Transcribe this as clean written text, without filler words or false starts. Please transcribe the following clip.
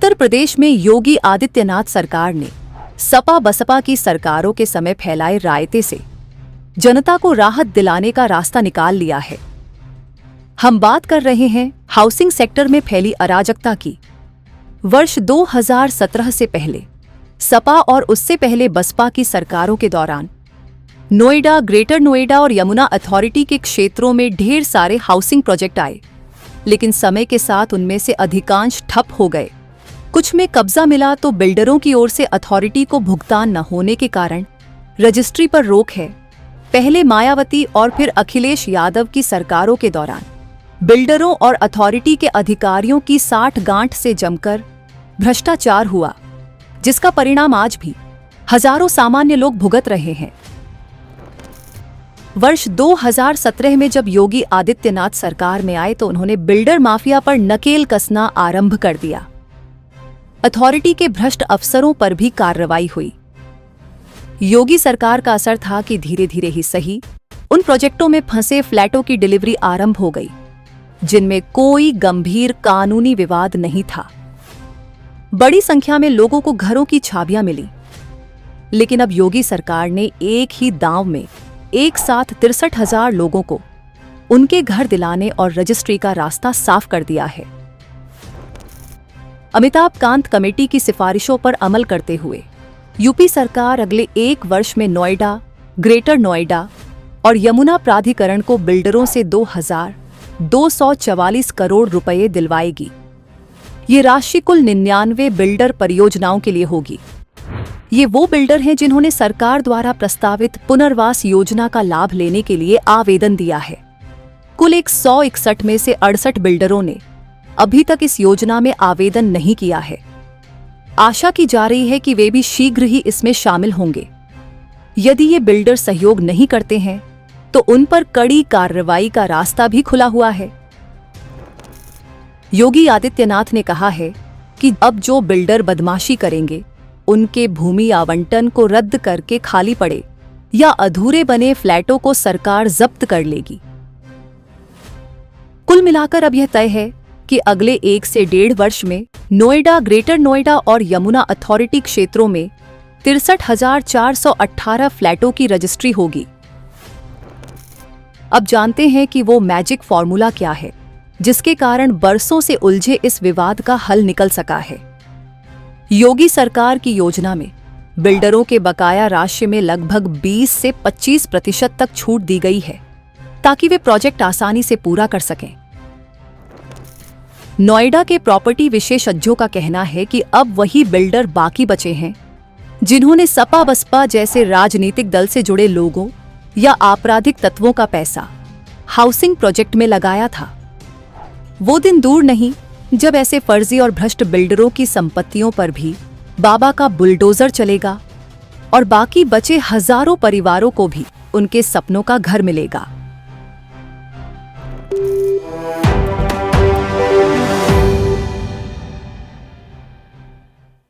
उत्तर प्रदेश में योगी आदित्यनाथ सरकार ने सपा बसपा की सरकारों के समय फैलाए रायते से जनता को राहत दिलाने का रास्ता निकाल लिया है। हम बात कर रहे हैं हाउसिंग सेक्टर में फैली अराजकता की। वर्ष 2017 से पहले सपा और उससे पहले बसपा की सरकारों के दौरान नोएडा, ग्रेटर नोएडा और यमुना अथॉरिटी के क्षेत्रों में ढेर सारे हाउसिंग प्रोजेक्ट आए, लेकिन समय के साथ उनमें से अधिकांश ठप हो गए। कुछ में कब्जा मिला तो बिल्डरों की ओर से अथॉरिटी को भुगतान न होने के कारण रजिस्ट्री पर रोक है। पहले मायावती और फिर अखिलेश यादव की सरकारों के दौरान बिल्डरों और अथॉरिटी के अधिकारियों की साठ-गांठ से जमकर भ्रष्टाचार हुआ, जिसका परिणाम आज भी हजारों सामान्य लोग भुगत रहे हैं। वर्ष 2017 में जब योगी आदित्यनाथ सरकार में आए तो उन्होंने बिल्डर माफिया पर नकेल कसना आरंभ कर दिया। अथॉरिटी के भ्रष्ट अफसरों पर भी कार्रवाई हुई। योगी सरकार का असर था कि धीरे धीरे ही सही उन प्रोजेक्टों में फंसे फ्लैटों की डिलीवरी आरंभ हो गई, जिनमें कोई गंभीर कानूनी विवाद नहीं था। बड़ी संख्या में लोगों को घरों की चाबियां मिली, लेकिन अब योगी सरकार ने एक ही दांव में एक साथ 63,000 लोगों को उनके घर दिलाने और रजिस्ट्री का रास्ता साफ कर दिया है। अमिताभ कांत कमेटी की सिफारिशों पर अमल करते हुए यूपी सरकार अगले 1 वर्ष में नोएडा, ग्रेटर नोएडा और यमुना प्राधिकरण को बिल्डरों से 2,244 करोड़ रुपए दिलवाएगी। ये राशि कुल 99 बिल्डर परियोजनाओं के लिए होगी। ये वो बिल्डर हैं जिन्होंने सरकार द्वारा प्रस्तावित पुनर्वास योजना का लाभ लेने के लिए आवेदन दिया है। कुल 161 में से 68 बिल्डरों ने अभी तक इस योजना में आवेदन नहीं किया है। आशा की जा रही है कि वे भी शीघ्र ही इसमें शामिल होंगे। यदि ये बिल्डर सहयोग नहीं करते हैं तो उन पर कड़ी कार्रवाई का रास्ता भी खुला हुआ है। योगी आदित्यनाथ ने कहा है कि अब जो बिल्डर बदमाशी करेंगे उनके भूमि आवंटन को रद्द करके खाली पड़े या अधूरे बने फ्लैटों को सरकार जब्त कर लेगी। कुल मिलाकर अब यह तय है कि अगले 1 से 1.5 वर्ष में नोएडा, ग्रेटर नोएडा और यमुना अथॉरिटी क्षेत्रों में 63,418 फ्लैटों की रजिस्ट्री होगी। अब जानते हैं कि वो मैजिक फॉर्मूला क्या है जिसके कारण बरसों से उलझे इस विवाद का हल निकल सका है। योगी सरकार की योजना में बिल्डरों के बकाया राशि में लगभग 20 से 25% तक छूट दी गई है ताकि वे प्रोजेक्ट आसानी से पूरा कर सकें। नोएडा के प्रॉपर्टी विशेषज्ञों का कहना है कि अब वही बिल्डर बाकी बचे हैं जिन्होंने सपा बसपा जैसे राजनीतिक दल से जुड़े लोगों या आपराधिक तत्वों का पैसा हाउसिंग प्रोजेक्ट में लगाया था। वो दिन दूर नहीं जब ऐसे फर्जी और भ्रष्ट बिल्डरों की संपत्तियों पर भी बाबा का बुलडोजर चलेगा और बाकी बचे हजारों परिवारों को भी उनके सपनों का घर मिलेगा।